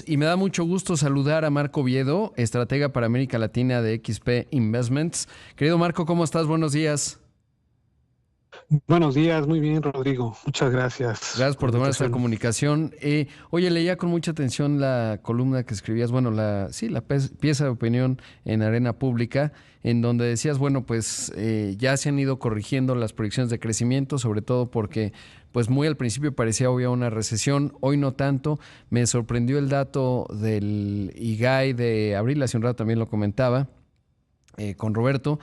Y me da mucho gusto saludar a Marco Oviedo, estratega para América Latina de XP Investments. Querido Marco, ¿cómo estás? Buenos días. Buenos días, muy bien, Rodrigo. Muchas gracias Gracias por la por tomar esta invitación. comunicación. Oye, leía con mucha atención la columna que escribías, bueno, pieza de opinión en Arena Pública, en donde decías, bueno, pues ya se han ido corrigiendo las proyecciones de crecimiento, sobre todo porque, pues muy al principio parecía obvia una recesión, hoy no tanto. Me sorprendió el dato del IGAI de abril, hace un rato también lo comentaba con Roberto.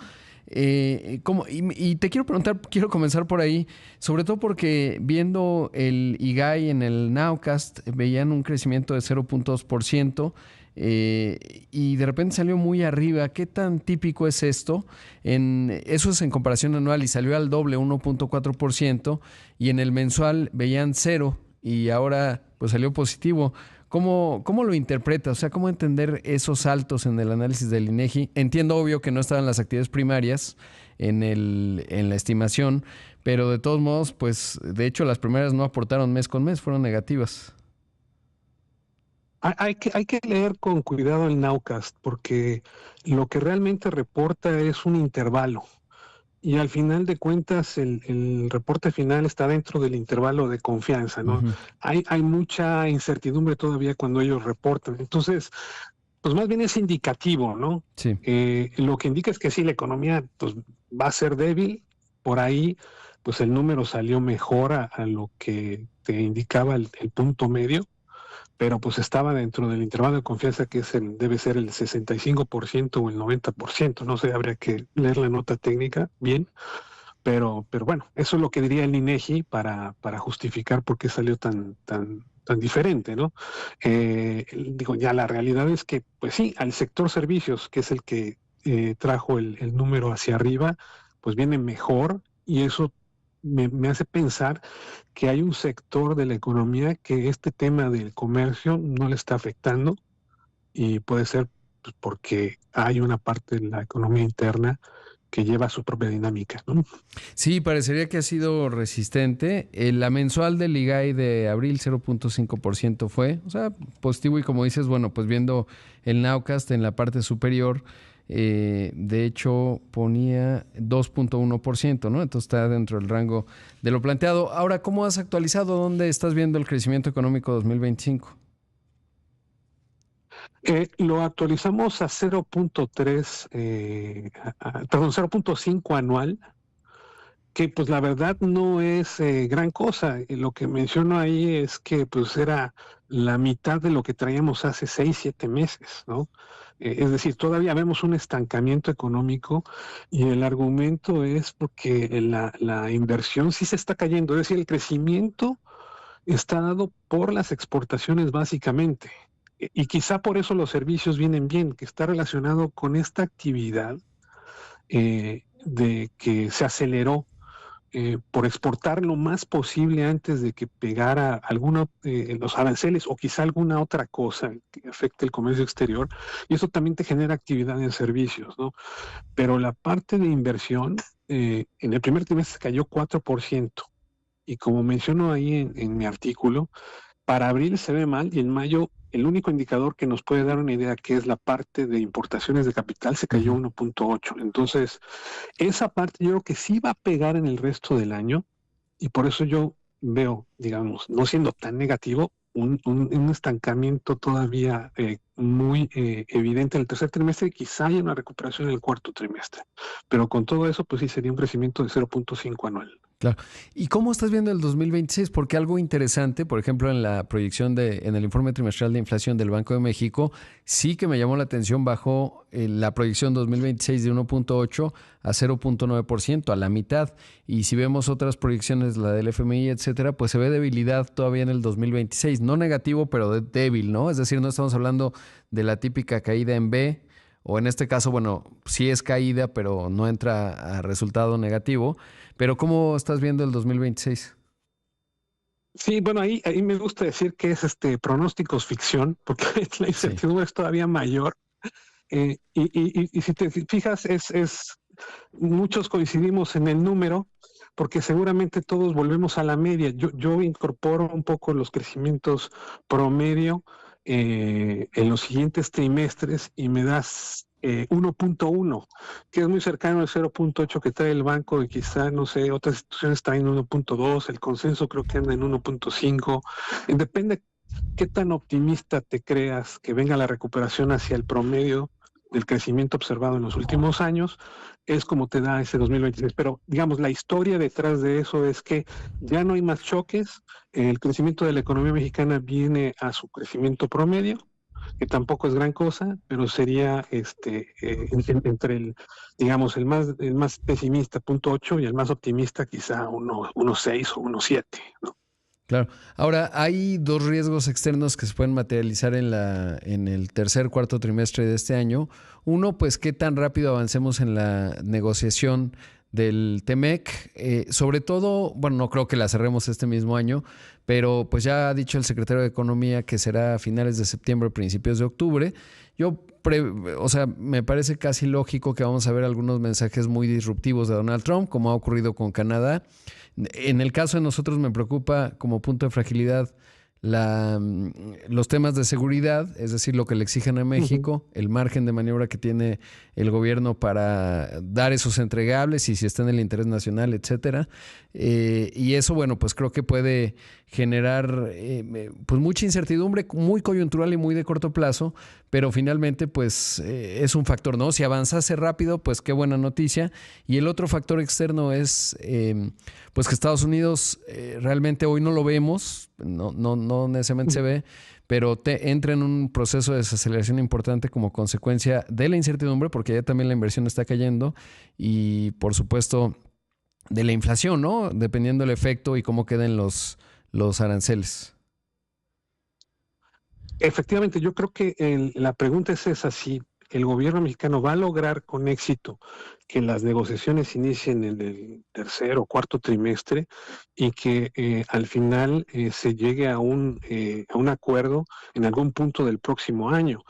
Y te quiero preguntar, quiero comenzar por ahí, sobre todo porque viendo el IGAI en el Nowcast, veían un crecimiento de 0.2%. Y de repente salió muy arriba. ¿Qué tan típico es esto? Eso es en comparación anual y salió al doble, 1.4%, y en el mensual veían cero y ahora pues salió positivo. ¿Cómo lo interpreta? O sea, ¿cómo entender esos saltos en el análisis del INEGI? Entiendo, obvio, que no estaban las actividades primarias en la estimación, pero de todos modos, pues, de hecho, las primeras no aportaron mes con mes, fueron negativas. Hay que leer con cuidado el Nowcast porque lo que realmente reporta es un intervalo y al final de cuentas el reporte final está dentro del intervalo de confianza, ¿no? Ujú. Hay mucha incertidumbre todavía cuando ellos reportan. Entonces, pues más bien es indicativo, ¿no? Sí. Lo que indica es que sí, la economía pues, va a ser débil. Por ahí, pues el número salió mejor a lo que te indicaba el punto medio, pero pues estaba dentro del intervalo de confianza que debe ser el 65% o el 90%. No sé, habría que leer la nota técnica bien, pero bueno, eso es lo que diría el INEGI para justificar por qué salió tan diferente, ¿no? Digo, ya la realidad es que, pues sí, al sector servicios, que es el que trajo el número hacia arriba, pues viene mejor y eso me hace pensar que hay un sector de la economía que este tema del comercio no le está afectando y puede ser pues, porque hay una parte de la economía interna que lleva su propia dinámica, ¿no? Sí, parecería que ha sido resistente. La mensual del IGAI de abril 0.5% fue, o sea, positivo y como dices, bueno, pues viendo el Nowcast en la parte superior, de hecho ponía 2.1%, ¿no? Entonces está dentro del rango de lo planteado. Ahora, ¿cómo has actualizado? ¿Dónde estás viendo el crecimiento económico 2025? Lo actualizamos a 0.3, perdón, 0.5 anual, que pues la verdad no es gran cosa. Lo que menciono ahí es que pues era la mitad de lo que traíamos hace 6, 7 meses, ¿no? Es decir, todavía vemos un estancamiento económico y el argumento es porque la inversión sí se está cayendo, es decir, el crecimiento está dado por las exportaciones básicamente. Y quizá por eso los servicios vienen bien, que está relacionado con esta actividad de que se aceleró por exportar lo más posible antes de que pegara los aranceles o quizá alguna otra cosa que afecte el comercio exterior. Y eso también te genera actividad en servicios, ¿no? Pero la parte de inversión en el primer trimestre cayó 4%. Y como menciono ahí en mi artículo, para abril se ve mal y en mayo el único indicador que nos puede dar una idea que es la parte de importaciones de capital se cayó Ujú. 1.8. Entonces, esa parte yo creo que sí va a pegar en el resto del año y por eso yo veo, digamos, no siendo tan negativo, un estancamiento todavía muy evidente en el tercer trimestre y quizá haya una recuperación en el cuarto trimestre. Pero con todo eso, pues sí sería un crecimiento de 0.5 anual. Claro. ¿Y cómo estás viendo el 2026? Porque algo interesante, por ejemplo, en la proyección en el informe trimestral de inflación del Banco de México, sí que me llamó la atención, bajó la proyección 2026 de 1.8 a 0.9%, a la mitad. Y si vemos otras proyecciones, la del FMI, etcétera, pues se ve debilidad todavía en el 2026. No negativo, pero débil, ¿no? Es decir, no estamos hablando de la típica caída en B, o en este caso, bueno, sí es caída, pero no entra a resultado negativo. Pero ¿cómo estás viendo el 2026? Sí, bueno, ahí me gusta decir que es pronósticos ficción, porque la Sí. incertidumbre es todavía mayor. Y si te fijas, muchos coincidimos en el número, porque seguramente todos volvemos a la media. Yo incorporo un poco los crecimientos promedio en los siguientes trimestres y me das 1.1, que es muy cercano al 0.8 que trae el banco y quizá, no sé, otras instituciones traen 1.2, el consenso creo que anda en 1.5. Depende qué tan optimista te creas que venga la recuperación hacia el promedio del crecimiento observado en los últimos años, es como te da ese 2026. Pero, digamos, la historia detrás de eso es que ya no hay más choques, el crecimiento de la economía mexicana viene a su crecimiento promedio, que tampoco es gran cosa, pero sería entre el, digamos, el más pesimista, 0.8, y el más optimista, quizá 1.6 o 1.7, ¿no? Claro. Ahora, hay dos riesgos externos que se pueden materializar en el tercer, cuarto trimestre de este año. Uno, pues, qué tan rápido avancemos en la negociación del TEMEC. Sobre todo, bueno, no creo que la cerremos este mismo año, pero pues ya ha dicho el secretario de Economía que será a finales de septiembre, principios de octubre. O sea, me parece casi lógico que vamos a ver algunos mensajes muy disruptivos de Donald Trump, como ha ocurrido con Canadá. En el caso de nosotros me preocupa como punto de fragilidad los temas de seguridad, es decir, lo que le exigen a México, el margen de maniobra que tiene el gobierno para dar esos entregables y si está en el interés nacional, etcétera. Y eso, bueno, pues creo que puede generar pues mucha incertidumbre, muy coyuntural y muy de corto plazo, pero finalmente pues es un factor, ¿no? Si avanzase rápido, pues qué buena noticia. Y el otro factor externo es pues que Estados Unidos realmente hoy no lo vemos, no necesariamente se ve, pero entra en un proceso de desaceleración importante como consecuencia de la incertidumbre, porque ya también la inversión está cayendo y por supuesto de la inflación, ¿no? Dependiendo del efecto y cómo queden los aranceles. Efectivamente, yo creo que la pregunta es esa, si el gobierno mexicano va a lograr con éxito que las negociaciones inicien en el tercer o cuarto trimestre y que al final se llegue a un acuerdo en algún punto del próximo año.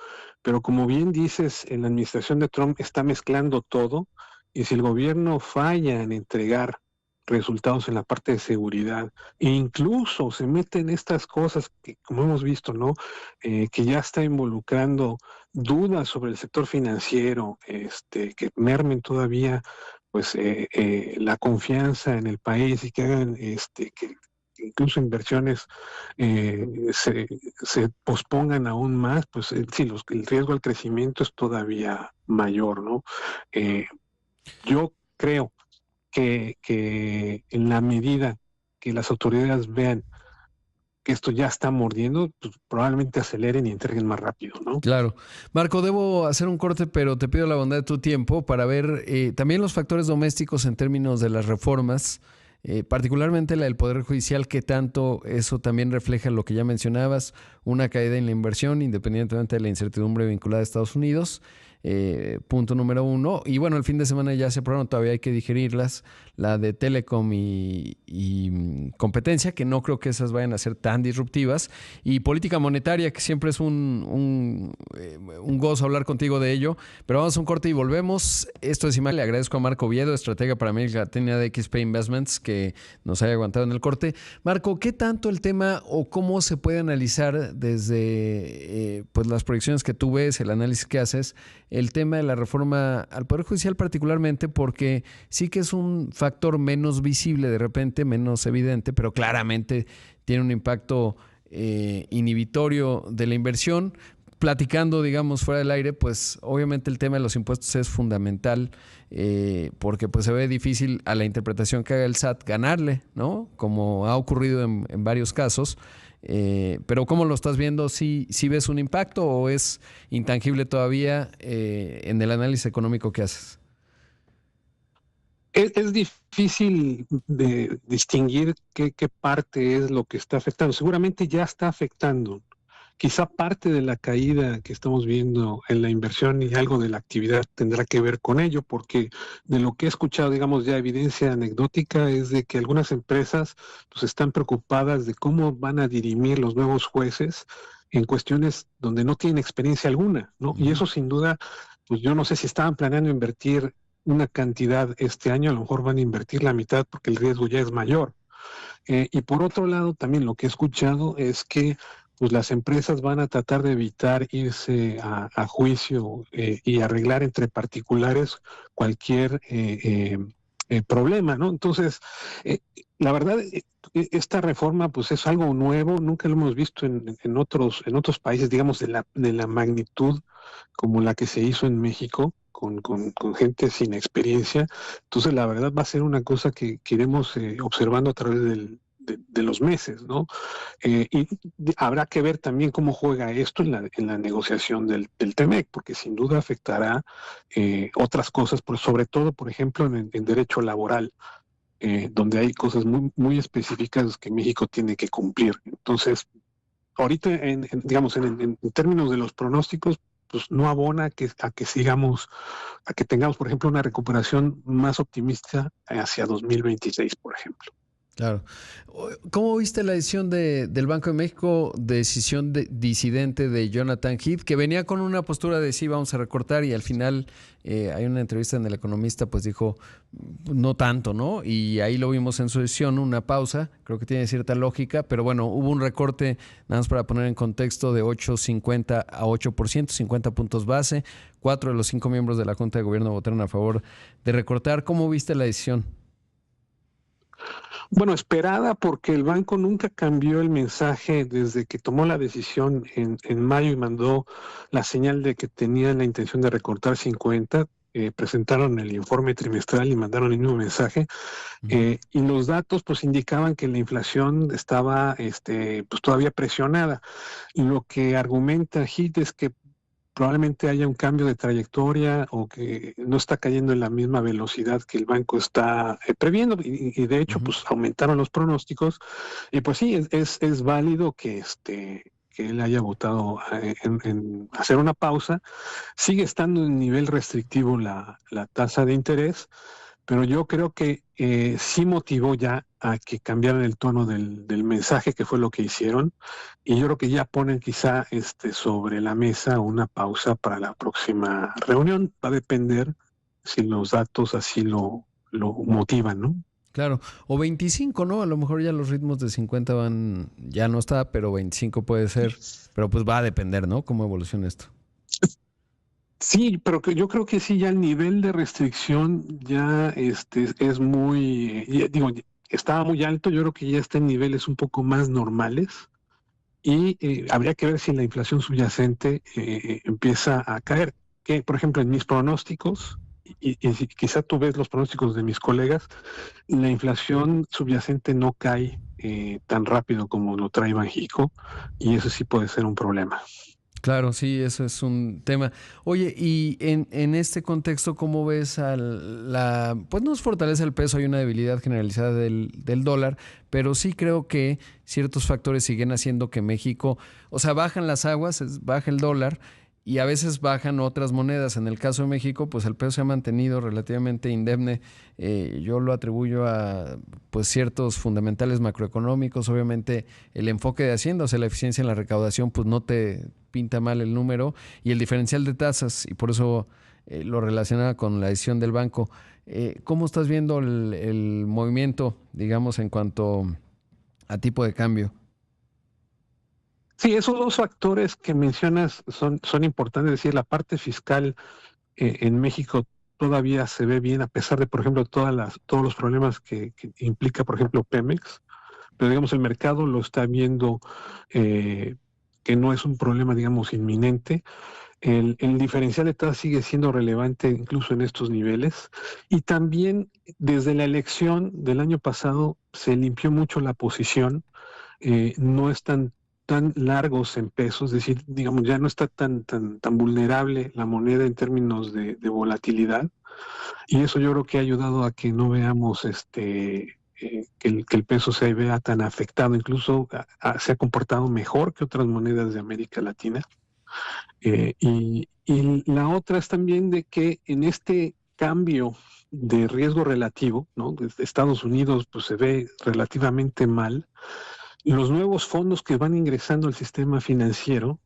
Pero como bien dices, en la administración de Trump está mezclando todo, y si el gobierno falla en entregar resultados en la parte de seguridad e incluso se meten estas cosas que, como hemos visto, ¿no? Que ya está involucrando dudas sobre el sector financiero, que mermen todavía la confianza en el país y que hagan que incluso inversiones se pospongan aún más, pues sí, el riesgo al crecimiento es todavía mayor, ¿no? Eh, yo creo que en la medida que las autoridades vean que esto ya está mordiendo, pues probablemente aceleren y entreguen más rápido, ¿no? Claro. Marco, debo hacer un corte, pero te pido la bondad de tu tiempo para ver también los factores domésticos en términos de las reformas, particularmente la del Poder Judicial, que tanto eso también refleja lo que ya mencionabas, una caída en la inversión, independientemente de la incertidumbre vinculada a Estados Unidos. Punto número uno. Y bueno, el fin de semana ya se aprobaron, todavía hay que digerirlas, la de Telecom y competencia, que no creo que esas vayan a ser tan disruptivas, y política monetaria, que siempre es un gozo hablar contigo de ello, pero vamos a un corte y volvemos. Esto es Imal, le agradezco a Marco Oviedo, estratega para América Latina de XP Investments, que nos haya aguantado en el corte. Marco, ¿qué tanto el tema o cómo se puede analizar desde pues las proyecciones que tú ves, el análisis que haces, el tema de la reforma al Poder Judicial particularmente, porque sí que es un factor menos visible de repente, menos evidente, pero claramente tiene un impacto inhibitorio de la inversión? Platicando, digamos, fuera del aire, pues obviamente el tema de los impuestos es fundamental, porque pues se ve difícil a la interpretación que haga el SAT ganarle, ¿no? Como ha ocurrido en varios casos. Pero ¿cómo lo estás viendo? ¿Sí ves un impacto o es intangible todavía en el análisis económico que haces? Es difícil de distinguir qué parte es lo que está afectando. Seguramente ya está afectando. Quizá parte de la caída que estamos viendo en la inversión y algo de la actividad tendrá que ver con ello, porque de lo que he escuchado, digamos, ya evidencia anecdótica, es de que algunas empresas pues están preocupadas de cómo van a dirimir los nuevos jueces en cuestiones donde no tienen experiencia alguna, ¿no? Y eso sin duda, pues yo no sé si estaban planeando invertir una cantidad este año, a lo mejor van a invertir la mitad porque el riesgo ya es mayor. Y por otro lado, también lo que he escuchado es que pues las empresas van a tratar de evitar irse a juicio y arreglar entre particulares cualquier problema, ¿no? Entonces, eh, la verdad, esta reforma pues es algo nuevo, nunca lo hemos visto en otros países, digamos, de la magnitud como la que se hizo en México. Con gente sin experiencia. Entonces, la verdad va a ser una cosa que iremos observando a través de los meses, ¿no? Y habrá que ver también cómo juega esto en la negociación del TEMEC, porque sin duda afectará otras cosas, sobre todo, por ejemplo, en derecho laboral, donde hay cosas muy específicas que México tiene que cumplir. Entonces, ahorita, digamos, en términos de los pronósticos, pues no abona a que sigamos, a que tengamos, por ejemplo, una recuperación más optimista hacia 2026, por ejemplo. Claro. ¿Cómo viste la decisión del Banco de México, decisión disidente de Jonathan Heath, que venía con una postura de sí, vamos a recortar, y al final hay una entrevista en El Economista, pues dijo, no tanto, ¿no? Y ahí lo vimos en su decisión, una pausa, creo que tiene cierta lógica, pero bueno, hubo un recorte, nada más para poner en contexto, de 8.50 a 8%, 50 puntos base. 4 de los 5 miembros de la Junta de Gobierno votaron a favor de recortar. ¿Cómo viste la decisión? Bueno, esperada porque el banco nunca cambió el mensaje desde que tomó la decisión en mayo y mandó la señal de que tenían la intención de recortar 50. Presentaron el informe trimestral y mandaron el mismo mensaje. Y los datos pues indicaban que la inflación estaba pues todavía presionada. Lo que argumenta HIT es que probablemente haya un cambio de trayectoria o que no está cayendo en la misma velocidad que el banco está previendo, y de hecho pues aumentaron los pronósticos, y pues sí, es válido que él haya votado en hacer una pausa. Sigue estando en nivel restrictivo la tasa de interés, pero yo creo que sí motivó ya a que cambiaran el tono del mensaje, que fue lo que hicieron, y yo creo que ya ponen quizá sobre la mesa una pausa para la próxima reunión. Va a depender si los datos así lo motivan, ¿no? Claro, o 25, ¿no? A lo mejor ya los ritmos de 50 van, ya no está, pero 25 puede ser, pero pues va a depender, ¿no? Cómo evoluciona esto. Sí, pero yo creo que sí, ya el nivel de restricción ya es muy, digo, estaba muy alto. Yo creo que ya está en niveles un poco más normales, y habría que ver si la inflación subyacente empieza a caer. Que, por ejemplo, en mis pronósticos, y si quizá tú ves los pronósticos de mis colegas, la inflación subyacente no cae tan rápido como lo trae Banxico, y eso sí puede ser un problema. Claro, sí, eso es un tema. Oye, y en este contexto, ¿cómo ves pues no es fortaleza el peso, hay una debilidad generalizada del dólar, pero sí creo que ciertos factores siguen haciendo que México, o sea, bajan las aguas, baja el dólar y a veces bajan otras monedas. En el caso de México, pues el peso se ha mantenido relativamente indemne. Yo lo atribuyo a pues ciertos fundamentales macroeconómicos. Obviamente el enfoque de Hacienda, o sea, la eficiencia en la recaudación, pues no te pinta mal el número, y el diferencial de tasas, y por eso lo relacionaba con la decisión del banco. ¿Cómo estás viendo el movimiento, digamos, en cuanto a tipo de cambio? Sí, esos dos factores que mencionas son importantes. Es decir, la parte fiscal en México todavía se ve bien, a pesar de, por ejemplo, todos los problemas que implica, por ejemplo, Pemex. Pero digamos, el mercado lo está viendo, que no es un problema, digamos, inminente. El diferencial de tasas sigue siendo relevante incluso en estos niveles. Y también desde la elección del año pasado se limpió mucho la posición. No están tan largos en pesos, es decir, digamos, ya no está tan vulnerable la moneda en términos de volatilidad, y eso yo creo que ha ayudado a que no veamos que el peso se vea tan afectado. Incluso se ha comportado mejor que otras monedas de América Latina. Y la otra es también de que en este cambio de riesgo relativo, ¿no? Desde Estados Unidos pues se ve relativamente mal. Los nuevos fondos que van ingresando al sistema financiero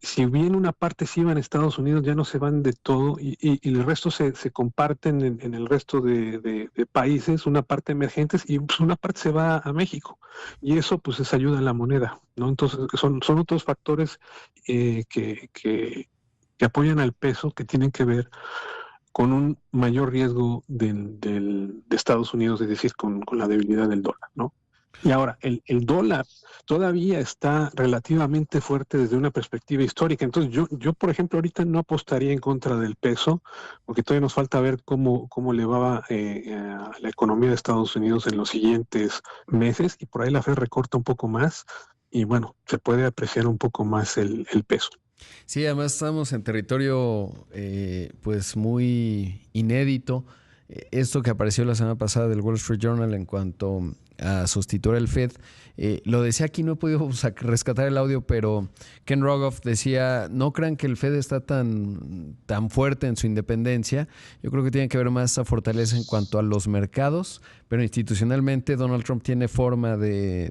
si bien una parte sí va en Estados Unidos, ya no se van de todo y el resto se comparten en el resto de países, una parte emergentes y pues, una parte se va a México. Y eso pues es ayuda a la moneda, ¿no? Entonces son otros factores que apoyan al peso que tienen que ver con un mayor riesgo de Estados Unidos, es decir, con la debilidad del dólar, ¿no? Y ahora, el dólar todavía está relativamente fuerte desde una perspectiva histórica. Entonces, yo, por ejemplo, ahorita no apostaría en contra del peso, porque todavía nos falta ver cómo le va a la economía de Estados Unidos en los siguientes meses, y por ahí la Fed recorta un poco más, y bueno, se puede apreciar un poco más el peso. Sí, además estamos en territorio pues muy inédito. Esto que apareció la semana pasada del Wall Street Journal en cuanto a sustituir el Fed, lo decía aquí, no he podido rescatar el audio, pero Ken Rogoff decía, no crean que el Fed está tan fuerte en su independencia. Yo creo que tiene que ver más esa fortaleza en cuanto a los mercados, pero institucionalmente Donald Trump tiene forma de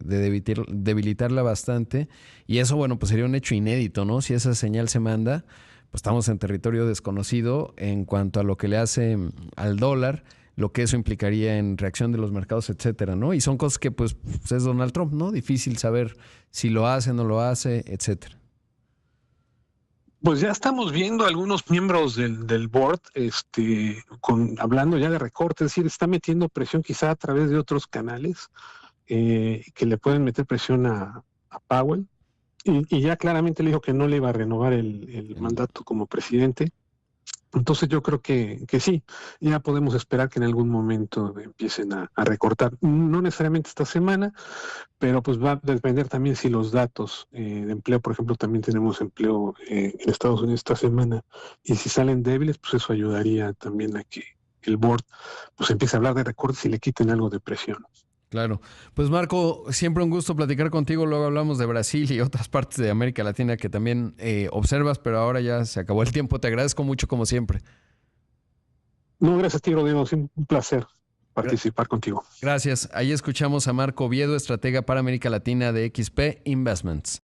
debilitarla bastante, y eso, bueno, pues sería un hecho inédito, ¿no? Si esa señal se manda, pues estamos en territorio desconocido en cuanto a lo que le hace al dólar, lo que eso implicaría en reacción de los mercados, etcétera, ¿no? Y son cosas que pues es Donald Trump, ¿no? Difícil saber si lo hace, no lo hace, etcétera. Pues ya estamos viendo algunos miembros del board, hablando ya de recortes, es decir, está metiendo presión quizá a través de otros canales que le pueden meter presión a Powell. Y ya claramente le dijo que no le iba a renovar el mandato como presidente. Entonces yo creo que sí, ya podemos esperar que en algún momento empiecen a recortar. No necesariamente esta semana, pero pues va a depender también si los datos de empleo, por ejemplo, también tenemos empleo en Estados Unidos esta semana, y si salen débiles, pues eso ayudaría también a que el board pues empiece a hablar de recortes y le quiten algo de presión. Claro. Pues Marco, siempre un gusto platicar contigo. Luego hablamos de Brasil y otras partes de América Latina que también observas, pero ahora ya se acabó el tiempo. Te agradezco mucho como siempre. No, gracias a ti, Rodrigo. Es un placer participar contigo. Gracias. Ahí escuchamos a Marco Oviedo, estratega para América Latina de XP Investments.